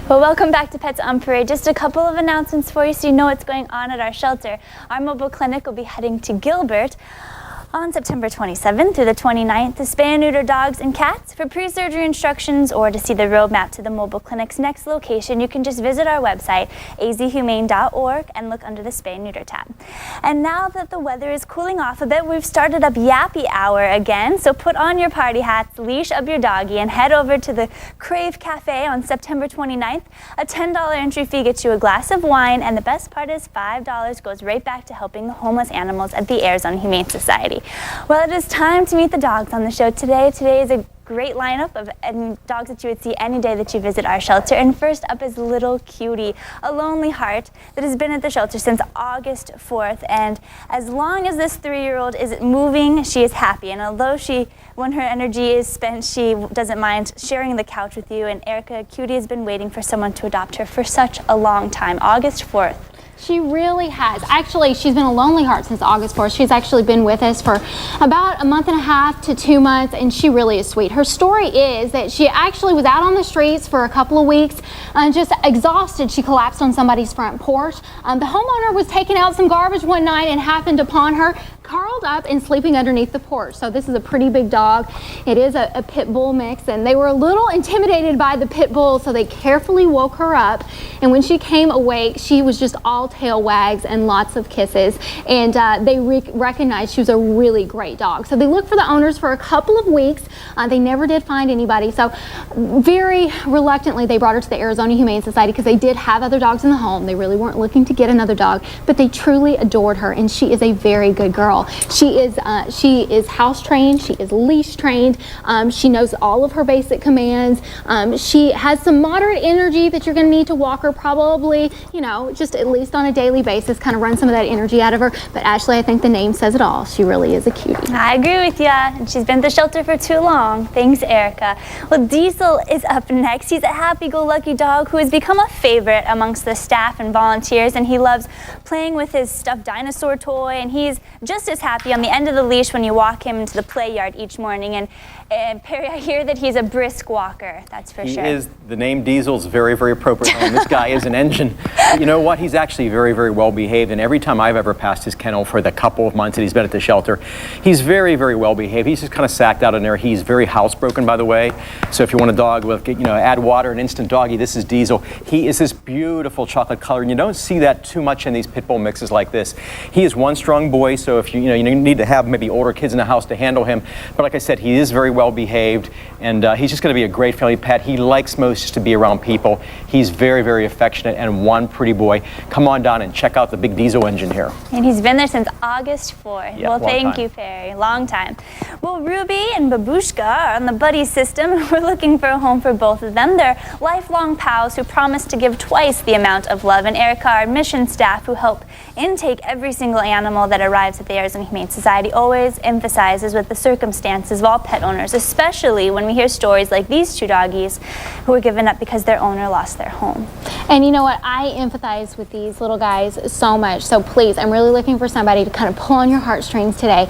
Well, welcome back to Pets on Parade. Just a couple of announcements for you so you know what's going on at our shelter. Our mobile clinic will be heading to Gilbert on September 27th through the 29th to spay and neuter dogs and cats. For pre-surgery instructions or to see the roadmap to the mobile clinic's next location, you can just visit our website, azhumane.org, and look under the spay and neuter tab. And now that the weather is cooling off a bit, we've started up Yappy Hour again. So put on your party hats, leash up your doggy, and head over to the Crave Cafe on September 29th. A $10 entry fee gets you a glass of wine, and the best part is $5 goes right back to helping the homeless animals at the Arizona Humane Society. Well, it is time to meet the dogs on the show today. Today is a great lineup of dogs that you would see any day that you visit our shelter. And first up is Little Cutie, a lonely heart that has been at the shelter since August 4th. And as long as this 3-year-old is moving, she is happy. And although when her energy is spent, she doesn't mind sharing the couch with you. And Erica, Cutie has been waiting for someone to adopt her for such a long time, August 4th. She really has. Actually, she's been a lonely heart since August 4th. She's actually been with us for about a month and a half to 2 months, and she really is sweet. Her story is that she actually was out on the streets for a couple of weeks and just exhausted. She collapsed on somebody's front porch. The homeowner was taking out some garbage one night and happened upon her curled up and sleeping underneath the porch. So this is a pretty big dog. It is a pit bull mix, and they were a little intimidated by the pit bull, so they carefully woke her up. And when she came awake, she was just all tail wags and lots of kisses. And they recognized she was a really great dog. So they looked for the owners for a couple of weeks. They never did find anybody. So very reluctantly, they brought her to the Arizona Humane Society because they did have other dogs in the home. They really weren't looking to get another dog, but they truly adored her, and she is a very good girl. She is house trained. She is leash trained. She knows all of her basic commands. She has some moderate energy that you're going to need to walk her probably, just at least on a daily basis, kind of run some of that energy out of her. But Ashley, I think the name says it all. She really is a cutie. I agree with you. And she's been at the shelter for too long. Thanks, Erica. Well, Diesel is up next. He's a happy-go-lucky dog who has become a favorite amongst the staff and volunteers, and he loves playing with his stuffed dinosaur toy, and he's just as happy on the end of the leash when you walk him into the play yard each morning. And Perry, I hear that he's a brisk walker, that's for sure. He is. The name Diesel's very, very appropriate. This guy is an engine. But you know what? He's actually very, very well behaved. And every time I've ever passed his kennel for the couple of months that he's been at the shelter, he's very, very well behaved. He's just kind of sacked out in there. He's very housebroken, by the way. So if you want a dog with, add water, an instant doggy, this is Diesel. He is this beautiful chocolate color, and you don't see that too much in these pit bull mixes like this. He is one strong boy, so if you need to have maybe older kids in the house to handle him. But like I said, he is very well behaved, and he's just going to be a great family pet. He likes most just to be around people. He's very, very affectionate and one pretty boy. Come on down and check out the big Diesel engine here. And he's been there since August 4th. Yeah, well, thank you, Perry. Long time. Well, Ruby and Babushka are on the buddy system. We're looking for a home for both of them. They're lifelong pals who promise to give twice the amount of love. And Erica, our mission staff who help intake every single animal that arrives at the Arizona Humane Society, always emphasizes with the circumstances of all pet owners, especially when we hear stories like these two doggies who were given up because their owner lost their home. And you know what? I empathize with these little guys so much. So please, I'm really looking for somebody to kind of pull on your heartstrings today,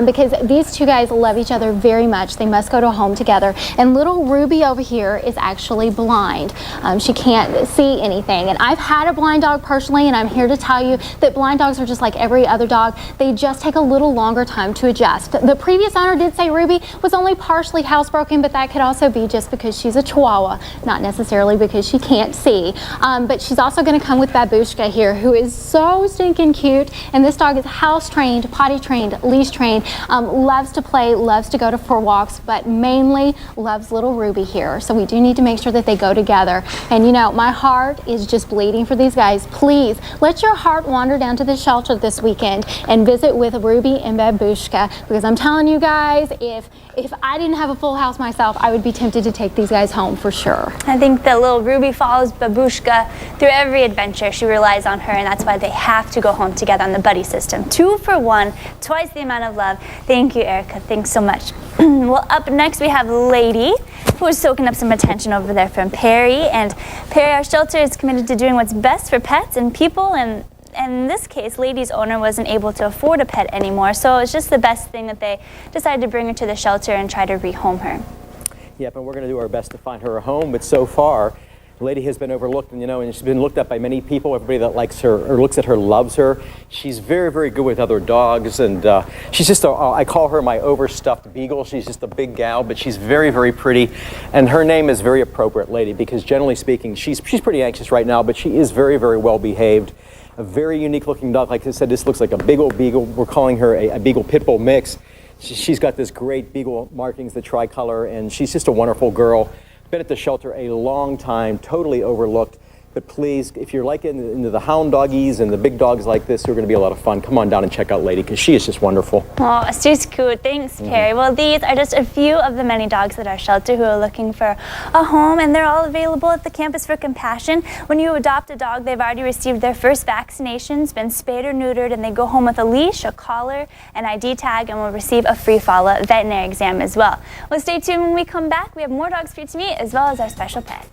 because these two guys love each other very much. They must go to a home together. And little Ruby over here is actually blind. She can't see anything. And I've had a blind dog personally, and I'm here to tell you that blind dogs are just like every other dog. They just take a little longer time to adjust. The previous owner did say Ruby was only partially housebroken, but that could also be just because she's a Chihuahua, not necessarily because she can't see. But she's also going to come with Babushka here, who is so stinking cute. And this dog is house trained, potty trained, leash trained, loves to play, loves to go for walks, but mainly loves little Ruby here. So we do need to make sure that they go together. And my heart is just bleeding for these guys. Please let your heart wander down to the shelter this weekend and visit with Ruby and Babushka, because I'm telling you guys, if I didn't have a full house myself, I would be tempted to take these guys home for sure. I think that little Ruby follows Babushka through every adventure. She relies on her, and that's why they have to go home together on the buddy system. 2 for 1, twice the amount of love. Thank you, Erica. Thanks so much. Well, up next we have Lady, who is soaking up some attention over there from Perry. And Perry, our shelter is committed to doing what's best for pets and people, and And in this case, Lady's owner wasn't able to afford a pet anymore, so it's just the best thing that they decided to bring her to the shelter and try to rehome her. Yep, and we're going to do our best to find her a home, but so far, Lady has been overlooked, and and she's been looked at by many people. Everybody that likes her or looks at her loves her. She's very, very good with other dogs, and she's just I call her my overstuffed beagle. She's just a big gal, but she's very, very pretty, and her name is very appropriate, Lady, because generally speaking, she's pretty anxious right now, but she is very, very well behaved. A very unique looking dog. Like I said, this looks like a big old beagle. We're calling her a beagle pit bull mix. She's got this great beagle markings, the tricolor, and she's just a wonderful girl. Been at the shelter a long time, totally overlooked. But please, if you're like into the hound doggies and the big dogs like this, who are going to be a lot of fun, come on down and check out Lady, because she is just wonderful. Oh, she's cute. Thanks, Perry. Well, these are just a few of the many dogs at our shelter who are looking for a home, and they're all available at the Campus for Compassion. When you adopt a dog, they've already received their first vaccinations, been spayed or neutered, and they go home with a leash, a collar, an ID tag, and will receive a free follow-up veterinary exam as well. Well, stay tuned when we come back. We have more dogs for you to meet, as well as our special pet.